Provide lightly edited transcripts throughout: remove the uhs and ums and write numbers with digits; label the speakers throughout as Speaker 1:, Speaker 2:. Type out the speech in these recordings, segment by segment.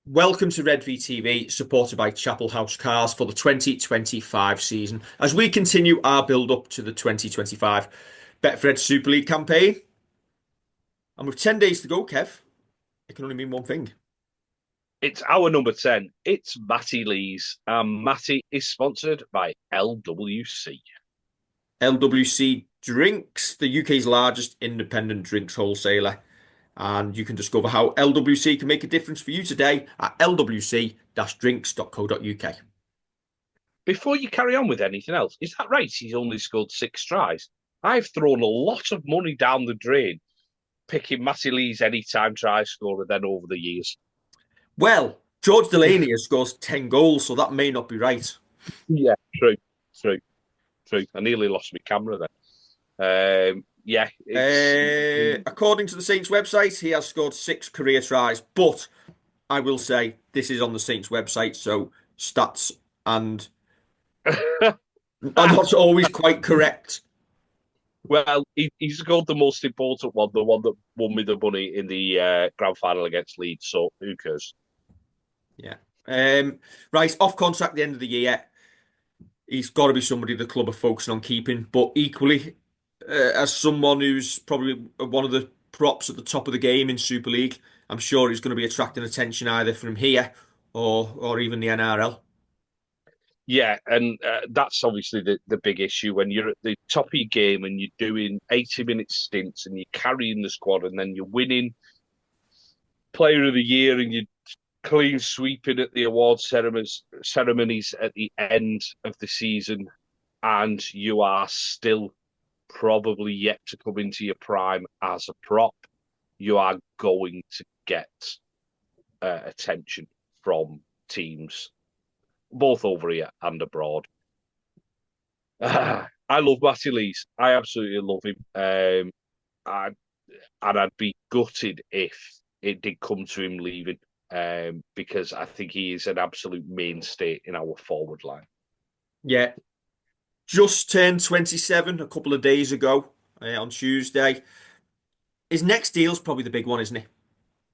Speaker 1: Welcome to Red V TV, supported by Chapel House Cars for the 2025 season. As we continue our build-up to the 2025 Betfred Super League campaign, and with 10 days to go, Kev, it can only mean one thing.
Speaker 2: It's our number 10. It's Matty Lees. Matty is sponsored by LWC.
Speaker 1: LWC Drinks, the UK's largest independent drinks wholesaler. And you can discover how LWC can make a difference for you today at lwc-drinks.co.uk.
Speaker 2: Before you carry on with anything else, is that right? He's only scored 6 tries. I've thrown a lot of money down the drain picking Matty Lees anytime try scorer then over the years.
Speaker 1: Well, George Delaney has scored 10 goals, so that may not be right.
Speaker 2: Yeah, true, true, true. I nearly lost my camera then. Yeah, it's
Speaker 1: According to the Saints website, he has scored 6 career tries, but I will say this is on the Saints website, so stats and are not always quite correct.
Speaker 2: well, he scored the most important one, the one that won me the money in the grand final against Leeds. So who cares?
Speaker 1: Yeah. Right, off contract at the end of the year. He's got to be somebody the club are focusing on keeping, but equally, as someone who's probably one of the props at the top of the game in Super League, I'm sure he's going to be attracting attention either from here or even the NRL.
Speaker 2: Yeah, and that's obviously the big issue when you're at the top of your game and you're doing 80-minute stints and you're carrying the squad and then you're winning Player of the Year and you're clean sweeping at the award ceremonies at the end of the season, and you are still probably yet to come into your prime as a prop. You are going to get attention from teams both over here and abroad. I love Matty Lees. I absolutely love him. I, and I'd be gutted if it did come to him leaving, because I think he is an absolute mainstay in our forward line.
Speaker 1: Yeah, just turned 27 a couple of days ago on Tuesday. His next deal's probably the big one, isn't it?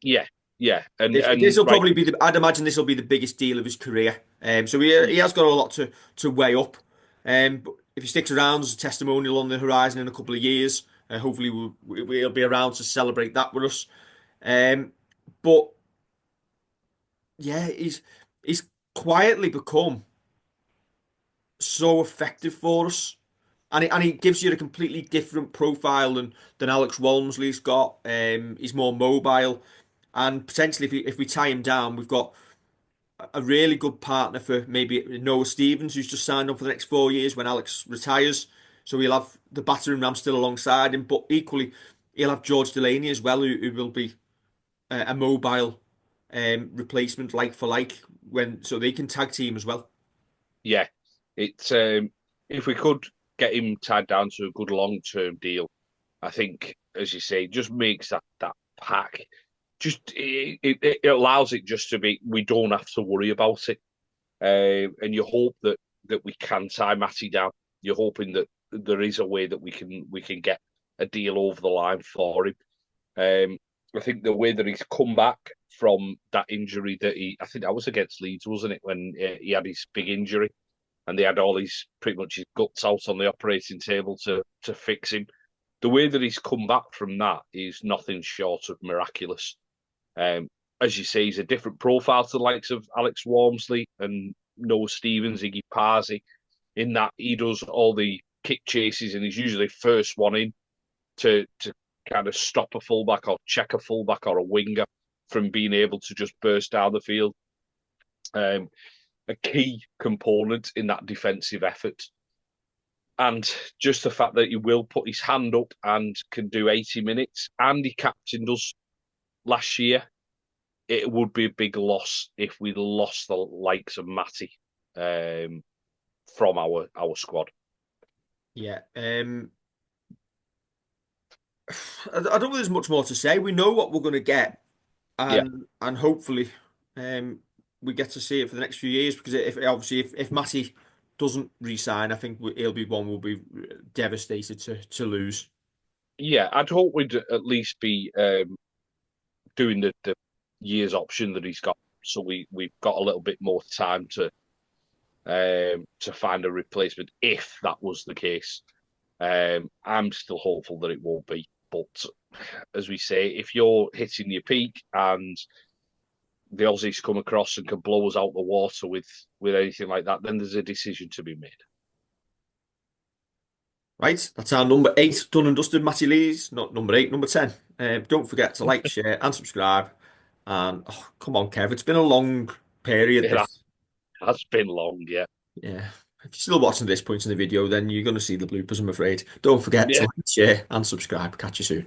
Speaker 2: Yeah, yeah, and
Speaker 1: This
Speaker 2: and
Speaker 1: will
Speaker 2: right,
Speaker 1: probably be I'd imagine this will be the biggest deal of his career. So he
Speaker 2: yeah,
Speaker 1: has got a lot to weigh up. But if he sticks around as a testimonial on the horizon in a couple of years, hopefully we'll be around to celebrate that with us. But yeah, he's quietly become so effective for us. And he gives you a completely different profile than Alex Walmsley's got. He's more mobile, and potentially if we tie him down, we've got a really good partner for maybe Noah Stevens, who's just signed on for the next 4 years when Alex retires. So he'll have the battering ram still alongside him, but equally he'll have George Delaney as well, who will be a mobile replacement like for like so they can tag team as well.
Speaker 2: yeah. It's if we could get him tied down to a good long-term deal, I think, as you say, just makes that pack. Just it allows it just to be. We don't have to worry about it, and you hope that we can tie Matty down. You're hoping that there is a way that we can get a deal over the line for him. I think the way that he's come back from that injury I think that was against Leeds, wasn't it, when he had his big injury and they had all his pretty much his guts out on the operating table to fix him. The way that he's come back from that is nothing short of miraculous. Um, as you say, he's a different profile to the likes of Alex Walmsley and Noah Stevens, Iggy Parsi, in that he does all the kick chases and he's usually first one in to kind of stop a fullback or check a fullback or a winger from being able to just burst down the field. Um, a key component in that defensive effort. And just the fact that he will put his hand up and can do 80 minutes, and he captained us last year, it would be a big loss if we lost the likes of Matty um, from our squad.
Speaker 1: Yeah. I don't think there's much more to say. We know what we're going to get,
Speaker 2: Yeah,
Speaker 1: and hopefully, we get to see it for the next few years. Because if Matty doesn't re-sign, I think he'll be one we'll be devastated to lose.
Speaker 2: yeah. I'd hope we'd at least be doing the year's option that he's got so we've got a little bit more time to find a replacement if that was the case. I'm still hopeful that it won't be, but as we say, if you're hitting your peak and the Aussies come across and can blow us out the water with anything like that, then there's a decision to be made.
Speaker 1: Right, that's our number 8 done and dusted, Matty Lees. Not number 8, number 10. Don't forget to like, share, and subscribe. And oh, come on, Kev, it's been a long period.
Speaker 2: It
Speaker 1: This,
Speaker 2: has been long, yeah.
Speaker 1: yeah. If you're still watching this point in the video, then you're going to see the bloopers, I'm afraid. Don't forget to
Speaker 2: Yeah.
Speaker 1: like, share, and subscribe. Catch you soon.